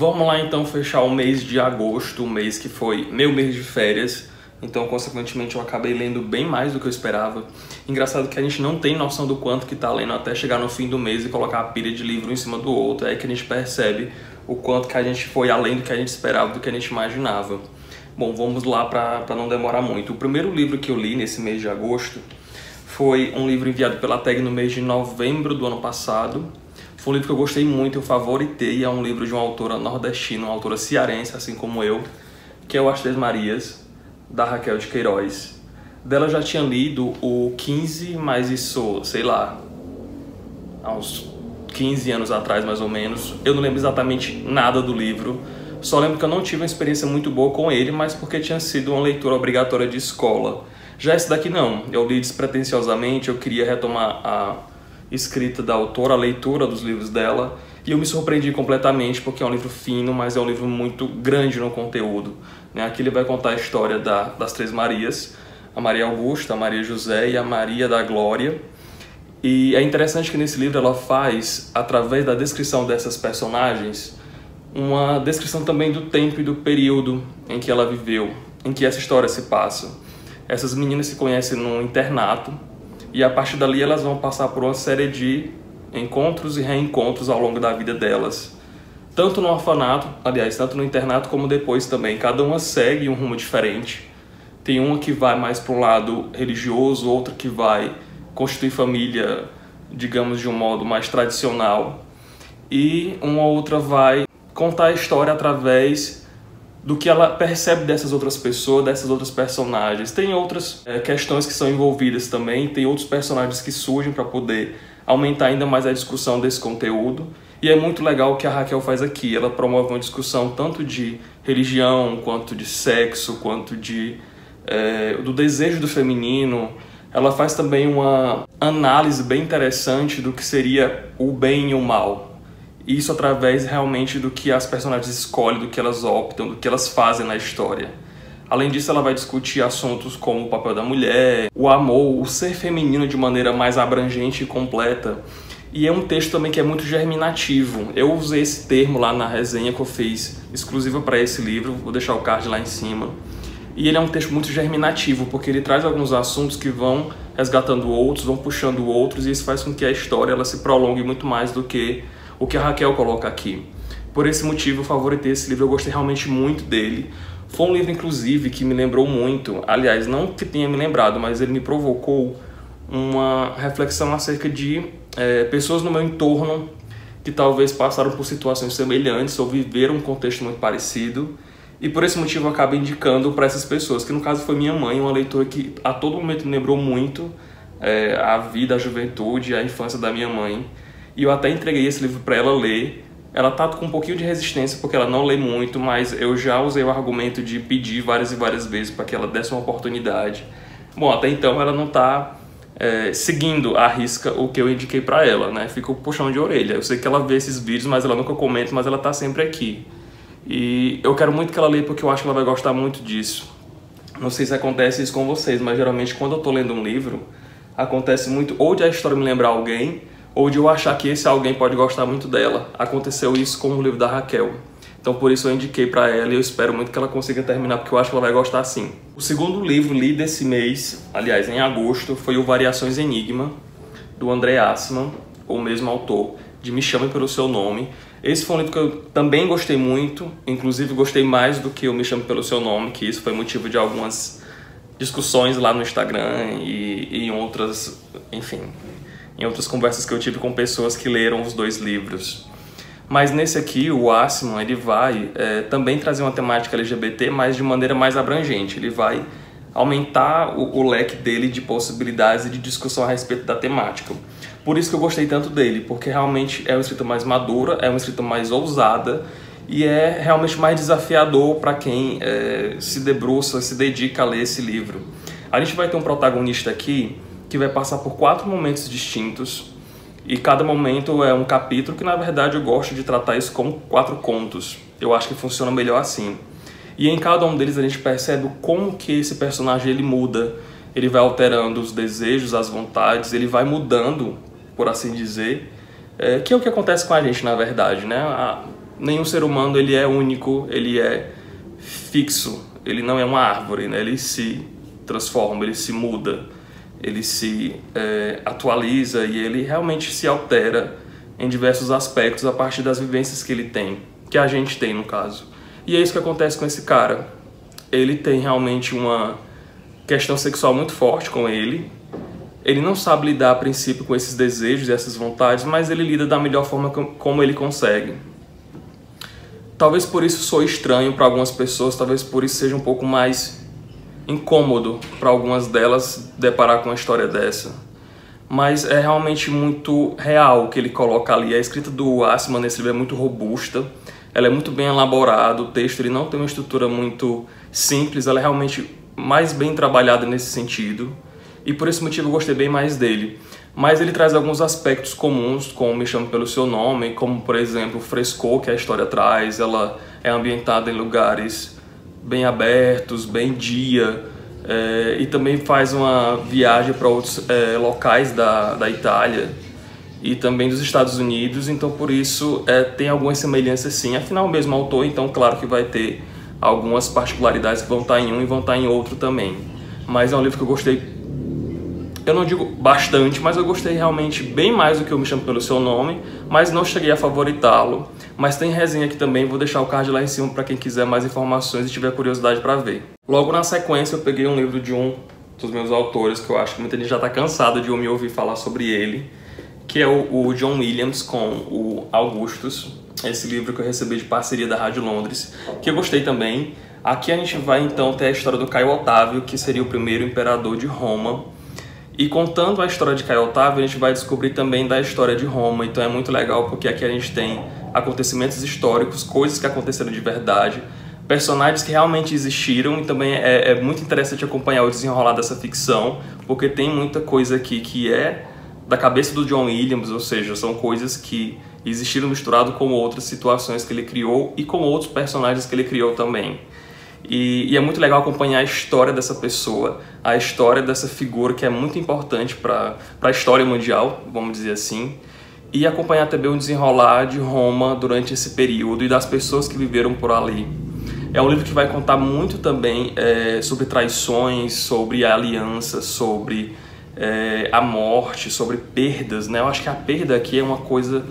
Vamos lá então fechar o mês de agosto, o mês que foi meu mês de férias. Então, consequentemente, eu acabei lendo bem mais do que eu esperava. Engraçado que a gente não tem noção do quanto que tá lendo até chegar no fim do mês e colocar a pilha de livro em cima do outro. É aí que a gente percebe o quanto que a gente foi além do que a gente esperava, do que a gente imaginava. Bom, vamos lá para não demorar muito. O primeiro livro que eu li nesse mês de agosto foi um livro enviado pela TAG no mês de novembro do ano passado. Foi um livro que eu gostei muito, eu favoritei. É um livro de uma autora nordestina, uma autora cearense, assim como eu, que é o As Três Marias, da Raquel de Queiroz. Dela eu já tinha lido o 15, mas isso, sei lá, há uns 15 anos atrás mais ou menos. Eu não lembro exatamente nada do livro, só lembro que eu não tive uma experiência muito boa com ele, mas porque tinha sido uma leitura obrigatória de escola. Já esse daqui não, eu li despretensiosamente, eu queria retomar a escrita da autora, a leitura dos livros dela, e eu me surpreendi completamente porque é um livro fino, mas é um livro muito grande no conteúdo. Aqui ele vai contar a história das Três Marias, a Maria Augusta, a Maria José e a Maria da Glória. E é interessante que nesse livro ela faz, através da descrição dessas personagens, uma descrição também do tempo e do período em que ela viveu, em que essa história se passa. Essas meninas se conhecem num internato, e a partir dali elas vão passar por uma série de encontros e reencontros ao longo da vida delas. Tanto no orfanato, aliás, tanto no internato como depois também. Cada uma segue um rumo diferente. Tem uma que vai mais para um lado religioso, outra que vai constituir família, digamos, de um modo mais tradicional. E uma outra vai contar a história através do que ela percebe dessas outras pessoas, dessas outras personagens. Tem outras questões que são envolvidas também, tem outros personagens que surgem para poder aumentar ainda mais a discussão desse conteúdo. E é muito legal o que a Raquel faz aqui. Ela promove uma discussão tanto de religião, quanto de sexo, quanto do desejo do feminino. Ela faz também uma análise bem interessante do que seria o bem e o mal. Isso através realmente do que as personagens escolhem, do que elas optam, do que elas fazem na história. Além disso, ela vai discutir assuntos como o papel da mulher, o amor, o ser feminino de maneira mais abrangente e completa. E é um texto também que é muito germinativo. Eu usei esse termo lá na resenha que eu fiz, exclusiva para esse livro, vou deixar o card lá em cima. E ele é um texto muito germinativo, porque ele traz alguns assuntos que vão resgatando outros, vão puxando outros, e isso faz com que a história ela se prolongue muito mais do que o que a Raquel coloca aqui. Por esse motivo, eu favoritei esse livro, eu gostei realmente muito dele. Foi um livro, inclusive, que me lembrou muito, aliás, não que tenha me lembrado, mas ele me provocou uma reflexão acerca de pessoas no meu entorno que talvez passaram por situações semelhantes ou viveram um contexto muito parecido. E por esse motivo eu acabo indicando para essas pessoas, que no caso foi minha mãe, uma leitora que a todo momento me lembrou muito a vida, a juventude, a infância da minha mãe. E eu até entreguei esse livro para ela ler. Ela tá com um pouquinho de resistência porque ela não lê muito, mas eu já usei o argumento de pedir várias e várias vezes para que ela desse uma oportunidade. Bom, até então ela não tá seguindo à risca o que eu indiquei para ela, né? Fico puxão de orelha. Eu sei que ela vê esses vídeos, mas ela nunca comenta, mas ela tá sempre aqui. E eu quero muito que ela leia porque eu acho que ela vai gostar muito disso. Não sei se acontece isso com vocês, mas geralmente quando eu tô lendo um livro, acontece muito ou de a história me lembrar alguém, ou de eu achar que esse alguém pode gostar muito dela. Aconteceu isso com o livro da Raquel. Então por isso eu indiquei para ela e eu espero muito que ela consiga terminar, porque eu acho que ela vai gostar sim. O segundo livro li desse mês, aliás, em agosto, foi o Variações Enigma, do André Assmann, o mesmo autor de Me Chame Pelo Seu Nome. Esse foi um livro que eu também gostei muito, inclusive gostei mais do que o Me Chame Pelo Seu Nome, que isso foi motivo de algumas discussões lá no Instagram e em outras, enfim, em outras conversas que eu tive com pessoas que leram os dois livros. Mas nesse aqui, o Assmann, ele vai também trazer uma temática LGBT, mas de maneira mais abrangente. Ele vai aumentar o leque dele de possibilidades e de discussão a respeito da temática. Por isso que eu gostei tanto dele, porque realmente é uma escrita mais madura, é uma escrita mais ousada e é realmente mais desafiador para quem se debruça, se dedica a ler esse livro. A gente vai ter um protagonista aqui que vai passar por 4 momentos distintos, e cada momento é um capítulo que, na verdade, eu gosto de tratar isso como 4 contos. Eu acho que funciona melhor assim. E em cada um deles a gente percebe como que esse personagem ele muda, ele vai alterando os desejos, as vontades, ele vai mudando, por assim dizer, que é o que acontece com a gente, na verdade, né? nenhum ser humano ele é único, ele é fixo, ele não é uma árvore, né? Ele se transforma, ele se muda, ele se atualiza e ele realmente se altera em diversos aspectos a partir das vivências que ele tem, que a gente tem no caso. E é isso que acontece com esse cara. Ele tem realmente uma questão sexual muito forte com ele. Ele não sabe lidar a princípio com esses desejos e essas vontades, mas ele lida da melhor forma como ele consegue. Talvez por isso soe estranho para algumas pessoas, talvez por isso seja um pouco mais incômodo para algumas delas deparar com uma história dessa. Mas é realmente muito real o que ele coloca ali. A escrita do Aciman nesse livro é muito robusta, ela é muito bem elaborada, o texto ele não tem uma estrutura muito simples, ela é realmente mais bem trabalhada nesse sentido. E por esse motivo eu gostei bem mais dele. Mas ele traz alguns aspectos comuns, como Me Chame Pelo Seu Nome, como por exemplo o frescor que a história traz. Ela é ambientada em lugares bem abertos, bem dia, e também faz uma viagem para outros locais da Itália e também dos Estados Unidos. Então por isso tem algumas semelhanças sim. Afinal o mesmo autor, então claro que vai ter algumas particularidades que vão estar em um e vão estar em outro também. Mas é um livro que eu gostei, eu não digo bastante, mas eu gostei realmente bem mais do que eu Me Chame Pelo Seu Nome, mas não cheguei a favoritá-lo. Mas tem resenha aqui também, vou deixar o card lá em cima para quem quiser mais informações e tiver curiosidade para ver. Logo na sequência eu peguei um livro de um dos meus autores, que eu acho que muita gente já está cansada de me ouvir falar sobre ele, que é o John Williams com o Augustus, esse livro que eu recebi de parceria da Rádio Londres, que eu gostei também. Aqui a gente vai então ter a história do Caio Otávio, que seria o primeiro imperador de Roma. E contando a história de Caio Otávio, a gente vai descobrir também da história de Roma. Então é muito legal porque aqui a gente tem acontecimentos históricos, coisas que aconteceram de verdade, personagens que realmente existiram, e também é muito interessante acompanhar o desenrolar dessa ficção, porque tem muita coisa aqui que é da cabeça do John Williams, ou seja, são coisas que existiram misturado com outras situações que ele criou e com outros personagens que ele criou também. E é muito legal acompanhar a história dessa pessoa, a história dessa figura que é muito importante para a história mundial, vamos dizer assim, e acompanhar também o desenrolar de Roma durante esse período e das pessoas que viveram por ali. É um livro que vai contar muito também sobre traições, sobre alianças, sobre a morte, sobre perdas, né? Eu acho que a perda aqui é uma coisa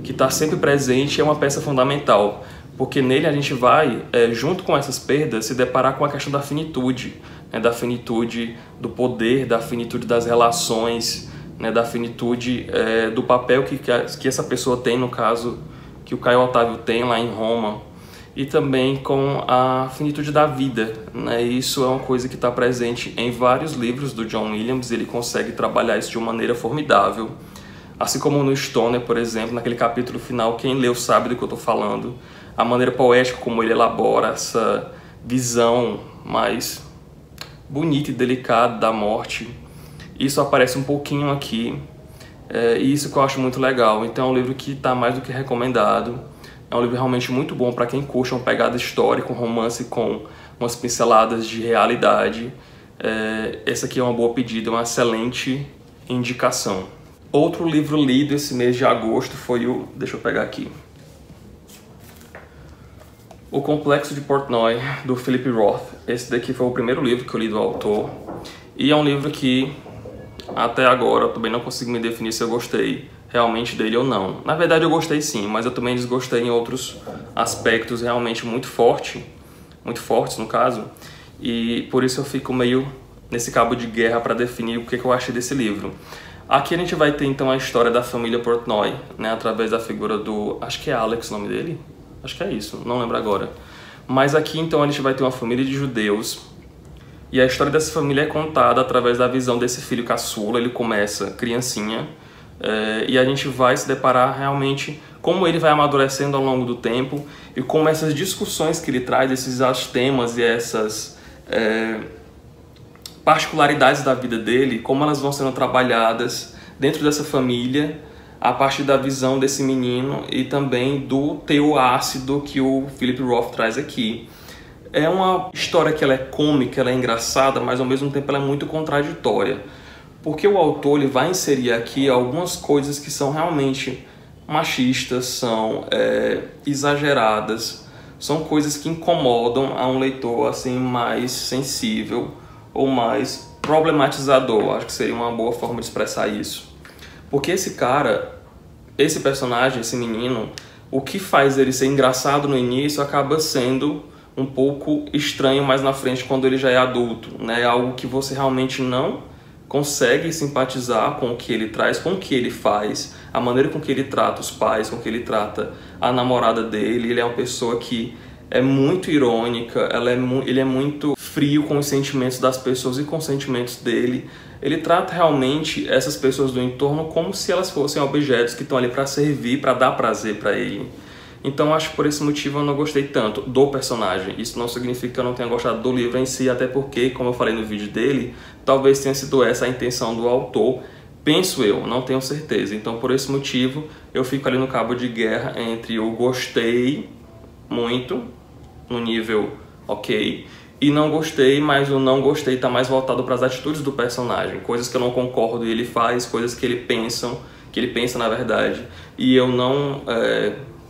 que está sempre presente e é uma peça fundamental. Porque nele a gente vai, junto com essas perdas, se deparar com a questão da finitude, né? Da finitude do poder, da finitude das relações, né? Da finitude do papel que essa pessoa tem, no caso, que o Caio Otávio tem lá em Roma, e também com a finitude da vida, né? Isso é uma coisa que está presente em vários livros do John Williams, ele consegue trabalhar isso de uma maneira formidável. Assim como no Stoner, por exemplo, naquele capítulo final, quem leu sabe do que eu estou falando, a maneira poética como ele elabora essa visão mais bonita e delicada da morte. Isso aparece um pouquinho aqui, e isso que eu acho muito legal. Então é um livro que está mais do que recomendado. É um livro realmente muito bom para quem curte uma pegada histórica, um romance com umas pinceladas de realidade. Essa aqui é uma boa pedida, uma excelente indicação. Outro livro lido esse mês de agosto foi o... deixa eu pegar aqui. O Complexo de Portnoy, do Philip Roth. Esse daqui foi o primeiro livro que eu li do autor. E é um livro que, até agora, eu também não consigo me definir se eu gostei realmente dele ou não. Na verdade eu gostei sim, mas eu também desgostei em outros aspectos realmente muito fortes no caso. E por isso eu fico meio nesse cabo de guerra para definir o que eu achei desse livro. Aqui a gente vai ter então a história da família Portnoy, né, através da figura do... acho que é Alex o nome dele? Acho que é isso, não lembro agora. Mas aqui então a gente vai ter uma família de judeus, e a história dessa família é contada através da visão desse filho caçula. Ele começa criancinha, e a gente vai se deparar realmente como ele vai amadurecendo ao longo do tempo, e como essas discussões que ele traz, esses temas e essas particularidades da vida dele, como elas vão sendo trabalhadas dentro dessa família, a partir da visão desse menino e também do teor ácido que o Philip Roth traz aqui. É uma história que ela é cômica, ela é engraçada, mas ao mesmo tempo ela é muito contraditória. Porque o autor ele vai inserir aqui algumas coisas que são realmente machistas, são exageradas, são coisas que incomodam a um leitor assim mais sensível ou mais problematizador. Acho que seria uma boa forma de expressar isso. Porque esse cara, esse personagem, esse menino, o que faz ele ser engraçado no início acaba sendo um pouco estranho mais na frente quando ele já é adulto, né? É algo que você realmente não consegue simpatizar com o que ele traz, com o que ele faz, a maneira com que ele trata os pais, com que ele trata a namorada dele. Ele é uma pessoa que é muito irônica, ele é muito frio com os sentimentos das pessoas e com os sentimentos dele. Ele trata realmente essas pessoas do entorno como se elas fossem objetos que estão ali para servir, para dar prazer para ele. Então acho que por esse motivo eu não gostei tanto do personagem. Isso não significa que eu não tenha gostado do livro em si, até porque, como eu falei no vídeo dele, talvez tenha sido essa a intenção do autor. Penso eu, não tenho certeza. Então por esse motivo eu fico ali no cabo de guerra entre eu gostei muito, no nível ok, e não gostei, mas o não gostei está mais voltado para as atitudes do personagem. Coisas que eu não concordo e ele faz, coisas que ele pensa na verdade, e eu não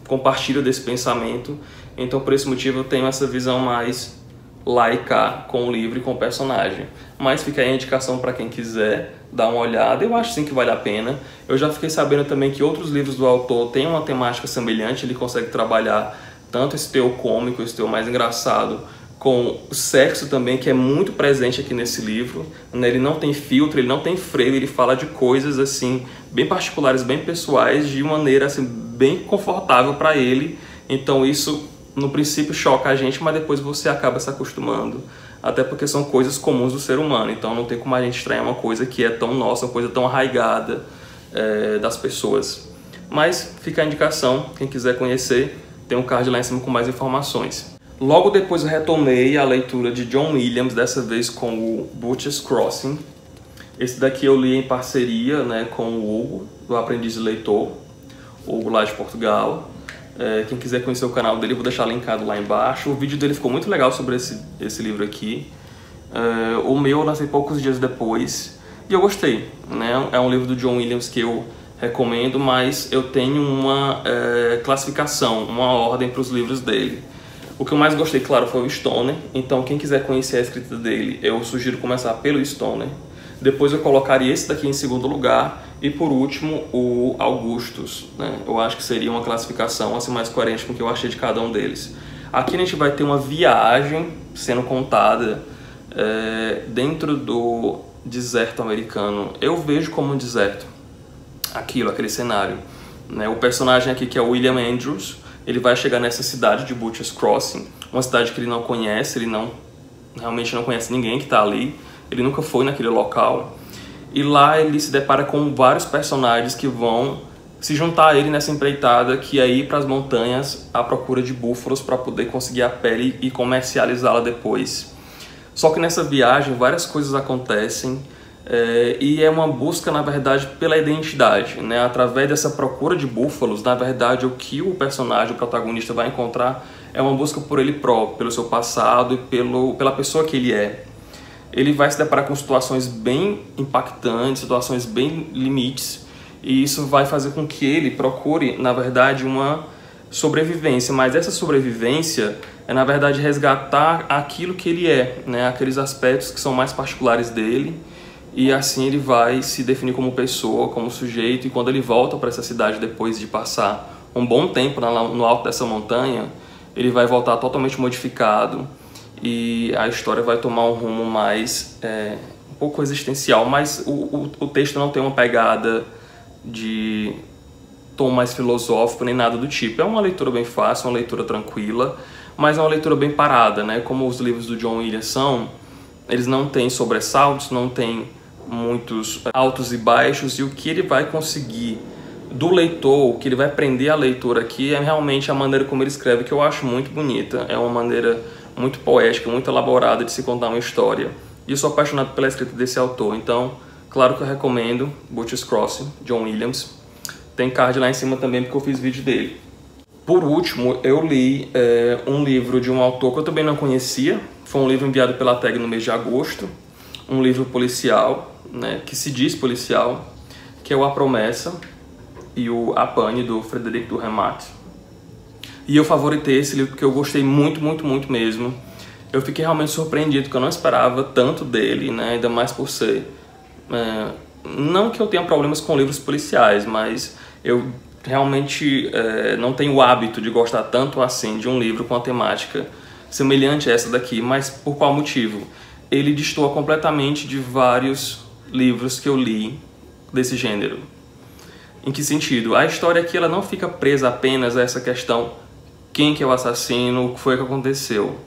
compartilho desse pensamento. Então por esse motivo eu tenho essa visão mais laica com o livro e com o personagem. Mas fica aí a indicação para quem quiser dar uma olhada. Eu acho sim que vale a pena. Eu já fiquei sabendo também que outros livros do autor têm uma temática semelhante. Ele consegue trabalhar tanto esse teor cômico, esse teor mais engraçado, com o sexo também, que é muito presente aqui nesse livro, né? Ele não tem filtro, ele não tem freio, ele fala de coisas assim bem particulares, bem pessoais, de maneira assim bem confortável para ele. Então isso no princípio choca a gente, mas depois você acaba se acostumando, até porque são coisas comuns do ser humano. Então não tem como a gente estranhar uma coisa que é tão nossa, uma coisa tão arraigada das pessoas. Mas fica a indicação, quem quiser conhecer, tem um card lá em cima com mais informações. Logo depois eu retomei a leitura de John Williams, dessa vez com o Butcher's Crossing. Esse daqui eu li em parceria, né, com o Hugo, do Aprendiz de Leitor, o Hugo lá de Portugal. Quem quiser conhecer o canal dele, eu vou deixar linkado lá embaixo. O vídeo dele ficou muito legal sobre esse livro aqui. O meu eu lancei poucos dias depois e eu gostei, né? É um livro do John Williams que eu recomendo, mas eu tenho uma classificação, uma ordem para os livros dele. O que eu mais gostei, claro, foi o Stoner. Então quem quiser conhecer a escrita dele, eu sugiro começar pelo Stoner. Depois eu colocaria esse daqui em segundo lugar. E por último, o Augustus, né? Eu acho que seria uma classificação assim mais coerente com o que eu achei de cada um deles. Aqui a gente vai ter uma viagem sendo contada dentro do deserto americano. Eu vejo como um deserto aquele cenário, né? O personagem aqui, que é o William Andrews, ele vai chegar nessa cidade de Butcher's Crossing, uma cidade que ele não conhece, realmente não conhece ninguém que está ali, ele nunca foi naquele local. E lá ele se depara com vários personagens que vão se juntar a ele nessa empreitada, que é ir para as montanhas à procura de búfalos para poder conseguir a pele e comercializá-la depois. Só que nessa viagem várias coisas acontecem e é uma busca, na verdade, pela identidade, né? Através dessa procura de búfalos, na verdade, o que o personagem, o protagonista, vai encontrar é uma busca por ele próprio, pelo seu passado e pela pessoa que ele é. Ele vai se deparar com situações bem impactantes, situações bem limites, e isso vai fazer com que ele procure, na verdade, uma sobrevivência. Mas essa sobrevivência é, na verdade, resgatar aquilo que ele é, né? Aqueles aspectos que são mais particulares dele, e assim ele vai se definir como pessoa, como sujeito. E quando ele volta para essa cidade depois de passar um bom tempo no alto dessa montanha, ele vai voltar totalmente modificado. E a história vai tomar um rumo mais um pouco existencial, mas o texto não tem uma pegada de tom mais filosófico nem nada do tipo. É uma leitura bem fácil, uma leitura tranquila, mas é uma leitura bem parada, né? Como os livros do John Williams são, eles não têm sobressaltos, não têm muitos altos e baixos, e o que ele vai conseguir do leitor, o que ele vai prender a leitura aqui é realmente a maneira como ele escreve, que eu acho muito bonita. É uma maneira muito poética, muito elaborada de se contar uma história. E eu sou apaixonado pela escrita desse autor, então, claro que eu recomendo Butcher's Crossing, John Williams. Tem card lá em cima também, porque eu fiz vídeo dele. Por último, eu li um livro de um autor que eu também não conhecia. Foi um livro enviado pela Tag no mês de agosto. Um livro policial, né, que se diz policial, que é o A Promessa. e o A Pane, do Frederic Dürrenmatt. E eu favoritei esse livro porque eu gostei muito, muito, muito mesmo. Eu fiquei realmente surpreendido, porque eu não esperava tanto dele, né? Ainda mais por ser... não que eu tenha problemas com livros policiais, mas eu realmente não tenho o hábito de gostar tanto assim de um livro com uma temática semelhante a essa daqui. Mas por qual motivo? Ele destoa completamente de vários livros que eu li desse gênero. Em que sentido? A história aqui ela não fica presa apenas a essa questão: quem que é o assassino, o que foi que aconteceu.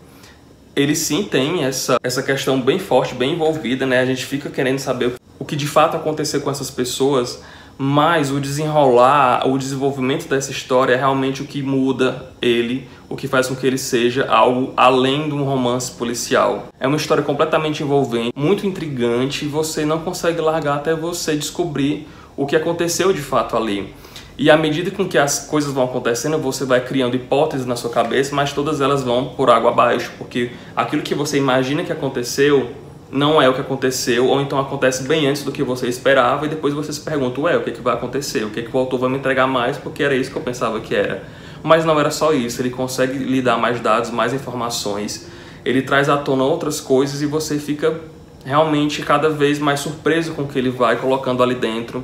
Ele sim tem essa questão bem forte, bem envolvida, né? A gente fica querendo saber o que de fato aconteceu com essas pessoas, mas o desenrolar, o desenvolvimento dessa história é realmente o que muda ele, o que faz com que ele seja algo além de um romance policial. É uma história completamente envolvente, muito intrigante, e você não consegue largar até você descobrir o que aconteceu de fato ali. E à medida com que as coisas vão acontecendo, você vai criando hipóteses na sua cabeça, mas todas elas vão por água abaixo, porque aquilo que você imagina que aconteceu não é o que aconteceu, ou então acontece bem antes do que você esperava, e depois você se pergunta, ué, o que vai acontecer? O que o autor vai me entregar mais? Porque era isso que eu pensava que era. Mas não era só isso, ele consegue lhe dar mais dados, mais informações, ele traz à tona outras coisas e você fica realmente cada vez mais surpreso com o que ele vai colocando ali dentro.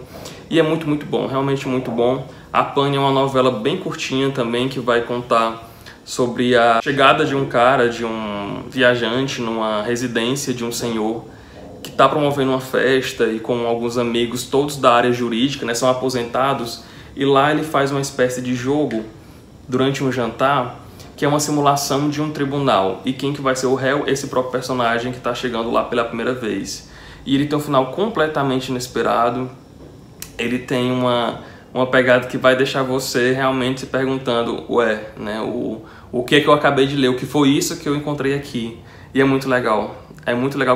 E é muito, muito bom, realmente muito bom. A Pane é uma novela bem curtinha também, que vai contar sobre a chegada de um cara, de um viajante numa residência de um senhor que está promovendo uma festa e com alguns amigos, todos da área jurídica, né, são aposentados, e lá ele faz uma espécie de jogo durante um jantar, que é uma simulação de um tribunal, e quem que vai ser o réu? Esse próprio personagem que está chegando lá pela primeira vez. E ele tem um final completamente inesperado, ele tem uma pegada que vai deixar você realmente se perguntando, ué, né, o que é que eu acabei de ler, o que foi isso que eu encontrei aqui? E é muito legal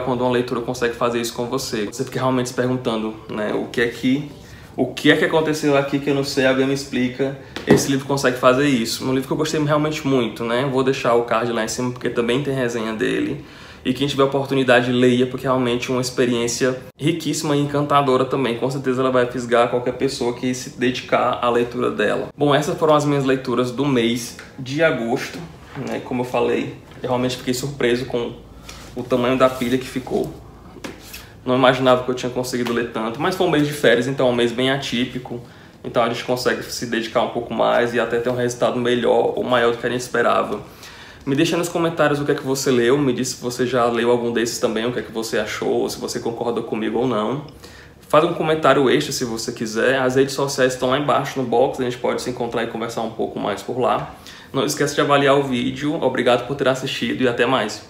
quando uma leitura consegue fazer isso com você. Você fica realmente se perguntando, né, o que é que aconteceu aqui que eu não sei, alguém me explica. Esse livro consegue fazer isso. Um livro que eu gostei realmente muito, né? Vou deixar o card lá em cima porque também tem resenha dele. E quem tiver oportunidade, leia, porque realmente é uma experiência riquíssima e encantadora também. Com certeza ela vai fisgar qualquer pessoa que se dedicar à leitura dela. Bom, essas foram as minhas leituras do mês de agosto, né? Como eu falei, eu realmente fiquei surpreso com o tamanho da pilha que ficou. Não imaginava que eu tinha conseguido ler tanto, mas foi um mês de férias, então é um mês bem atípico. Então a gente consegue se dedicar um pouco mais e até ter um resultado melhor ou maior do que a gente esperava. Me deixa nos comentários o que é que você leu, me diz se você já leu algum desses também, o que é que você achou, se você concorda comigo ou não. Faz um comentário extra se você quiser, as redes sociais estão lá embaixo no box, a gente pode se encontrar e conversar um pouco mais por lá. Não esqueça de avaliar o vídeo, obrigado por ter assistido e até mais.